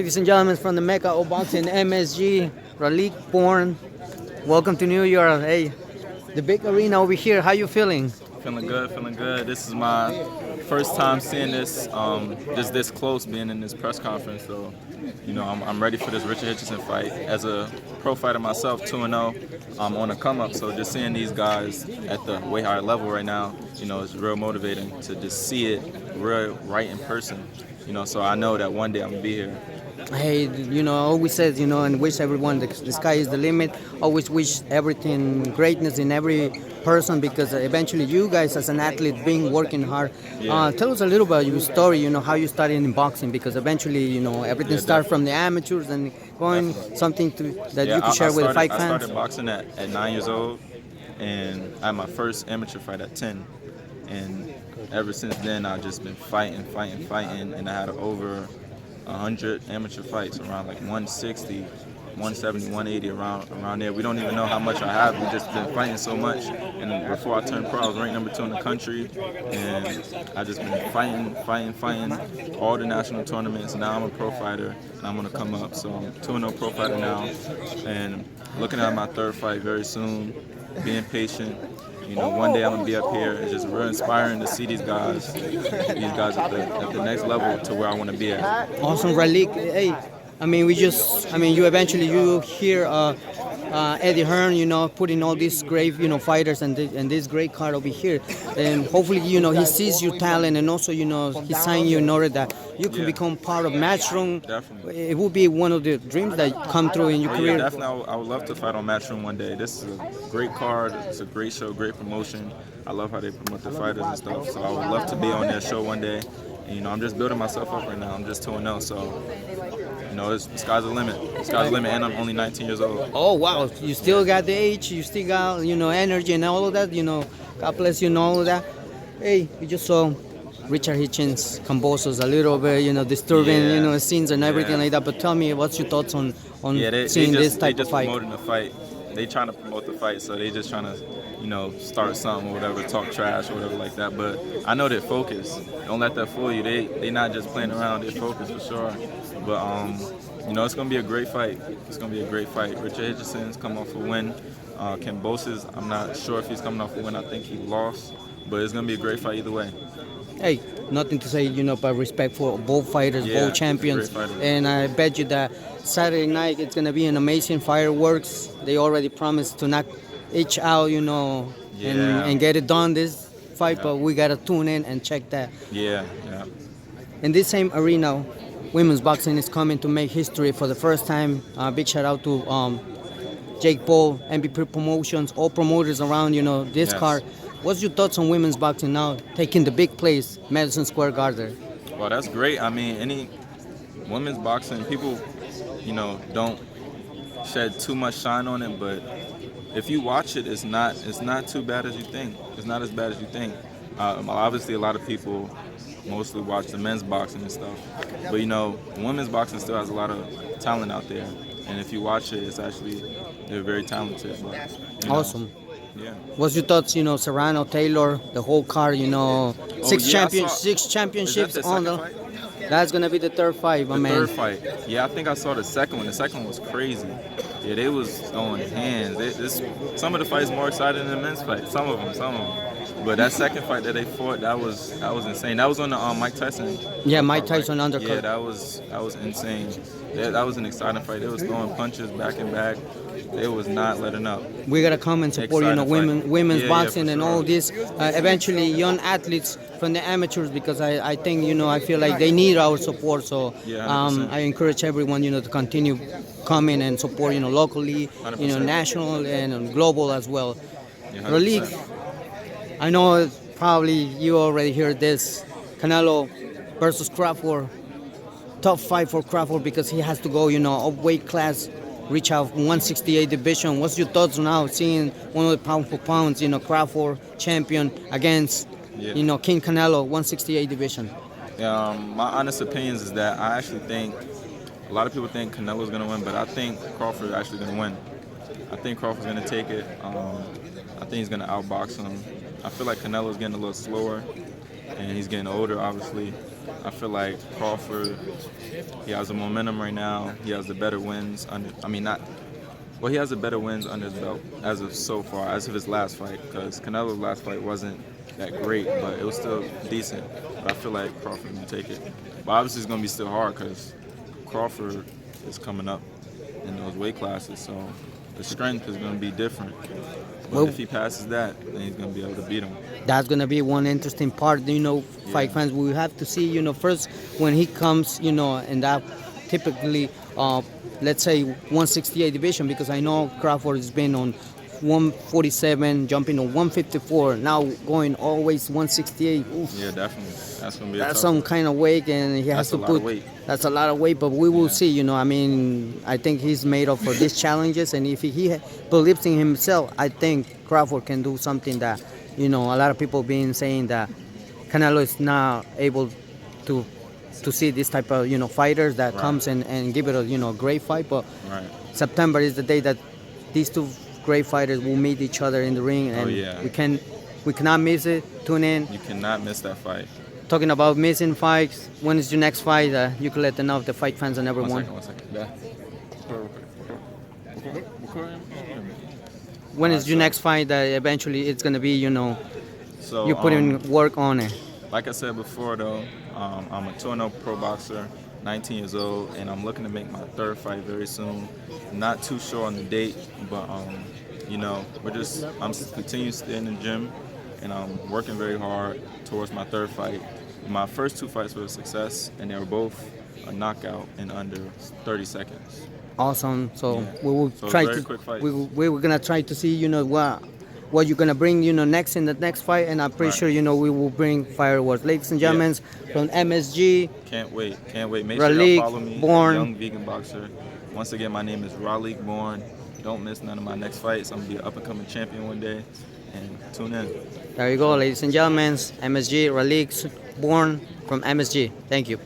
Ladies and gentlemen, from the Mecca of Boxing, MSG, Raleek born. Welcome to New York. Hey, the big arena over here. How you feeling? Feeling good, feeling good. This is my first time seeing this, just this close, being in this press conference. So, you know, I'm ready for this Richard Hitchins fight. As a pro fighter myself, 2-0, I'm on a come up. So just seeing these guys at the way higher level right now, you know, it's real motivating to just see it real right in person. You know, so I know that one day I'm gonna be here. Hey, you know, I always says, you know, and wish everyone the sky is the limit. Always wish everything greatness in every person because eventually you guys as an athlete being working hard. Yeah. Tell us a little about your story, you know, how you started in boxing because eventually, you know, everything started from the amateurs and going something that you could share with the fight I fans. started boxing at 9 years old, and I had my first amateur fight at 10. And ever since then, I've just been fighting, and I had over 100 amateur fights, around like 160, 170, 180, around there. We don't even know how much I have. We've just been fighting so much. And before I turned pro, I was ranked number 2 in the country, and I just been fighting all the national tournaments. Now I'm a pro fighter, and I'm gonna come up. So I'm 2-0 pro fighter now, and looking at my third fight very soon. Being patient. You know, one day I'm gonna be up here. It's just real inspiring to see these guys at the next level to where I want to be at. Awesome, Raleek. Hey, I mean, you eventually hear Eddie Hearn, you know, putting all these great, you know, fighters and this great card over here, and hopefully, you know, he sees your talent and also, you know, he signed you in order that you can become part of Matchroom. Definitely. It would be one of the dreams that come through in your career. Yeah, definitely. I would love to fight on Matchroom one day. This is a great card. It's a great show, great promotion. I love how they promote the fighters and stuff. So I would love to be on their show one day. And, you know, I'm just building myself up right now. I'm just 2-0, so. You know, the sky's the limit. The sky's the limit, and I'm only 19 years old. Oh, wow. You still got the age, you still got, you know, energy and all of that, you know. God bless you and all of that. Hey, we just saw Richard Hitchins, Kambosos, a little bit, you know, disturbing, you know, scenes and everything like that. But tell me, what's your thoughts on seeing this type of fight? They just promoting the fight. They trying to promote the fight, so they just trying to, you know, start something or whatever, talk trash or whatever like that. But I know they're focused. Don't let that fool you. They not just playing around. They're focused for sure. But you know, it's gonna be a great fight. It's gonna be a great fight. Richard Hitchinson's come off a win. Kambosos, I'm not sure if he's coming off a win. I think he lost. But it's gonna be a great fight either way. Hey, nothing to say, you know, but respect for both fighters, both champions. And I bet you that Saturday night it's going to be an amazing fireworks. They already promised to knock each out, you know, and get it done this fight, but we got to tune in and check that. Yeah. In this same arena, women's boxing is coming to make history for the first time. Big shout out to Jake Paul, MVP Promotions, all promoters around, you know, this card. What's your thoughts on women's boxing now taking the big place, Madison Square Garden? Well, that's great. I mean, any women's boxing, people, you know, don't shed too much shine on it, but if you watch it, it's not too bad as you think. It's not as bad as you think. Obviously, a lot of people mostly watch the men's boxing and stuff, but you know, women's boxing still has a lot of talent out there, and if you watch it, it's actually they're very talented. But, you know, awesome. Yeah. What's your thoughts, you know, Serrano, Taylor, the whole card, you know, six championships on the fight? That's gonna be the third fight, my man. The third fight. Yeah, I think I saw the second one. The second one was crazy. Yeah, they was throwing hands. Some of the fights more exciting than the men's fight. Some of them. But that second fight that they fought, that was insane. That was on the Mike Tyson. Yeah, Mike Tyson undercut. Yeah, that was insane. That was an exciting fight. They was throwing punches back and back. They was not letting up. We gotta come and support, you know, women's boxing and all this. Eventually, young athletes from the amateurs, because I think, you know, I feel like they need our support. So I encourage everyone, you know, to continue coming and support, you know, locally, 100%. You know, national and global as well. Yeah, Raleek, I know probably you already heard this. Canelo versus Crawford. Tough fight for Crawford because he has to go, you know, up weight class, reach out 168 division. What's your thoughts now seeing one of the pound for pounds, you know, Crawford champion against, you know, King Canelo, 168 division? My honest opinions is that I actually think a lot of people think Canelo's going to win, but I think Crawford's actually going to win. I think Crawford's going to take it. I think he's going to outbox him. I feel like Canelo's getting a little slower, and he's getting older, obviously. I feel like Crawford, he has the momentum right now. He has the better wins under. I mean, not. Well, he has the better wins under his belt as of so far, as of his last fight. Because Canelo's last fight wasn't that great, but it was still decent. But I feel like Crawford can take it. But obviously, it's gonna be still hard because Crawford is coming up in those weight classes, so the strength is gonna be different. But Well, if he passes that, then he's gonna be able to beat him. that's gonna be one interesting part. Fight fans, we have to see. First when he comes, and that typically, let's say 168 division, because I know Crawford has been on 147, jumping on 154, now going always 168. Oof. Yeah, definitely. That's gonna be. That's some kind of weight, and he has to put. That's a lot of weight. That's a lot of weight, but we will see. I mean, I think he's made up for these challenges, and if he believes in himself, I think Crawford can do something that, a lot of people been saying that Canelo is not able to see this type of fighters that comes and give it a great fight. But September is the day that these two great fighters will meet each other in the ring, and we cannot miss it. Tune in. You cannot miss that fight. Talking about missing fights, when is your next fight? You can let them know if the fight fans and everyone. One second. Yeah. When is your next fight that eventually it's gonna be? So you put in work on it. Like I said before, though, I'm a 2-0 pro boxer, 19 years old, and I'm looking to make my third fight very soon. Not too sure on the date, but I'm continuing to stay in the gym, and I'm working very hard towards my third fight. My first two fights were a success, and they were both a knockout in under 30 seconds. Awesome. So we will try to. Quick fight. We were gonna try to see, what you're gonna bring, next in the next fight, and I'm pretty sure, we will bring fireworks. Ladies and gentlemen, from MSG. Can't wait. Make Raleek, sure y'all follow me. Born. Young vegan boxer. Once again, my name is Raleek Born. Don't miss none of my next fights. I'm gonna be an up-and-coming champion one day, and tune in. There you go, ladies and gentlemen. MSG, Raleek Born from MSG. Thank you.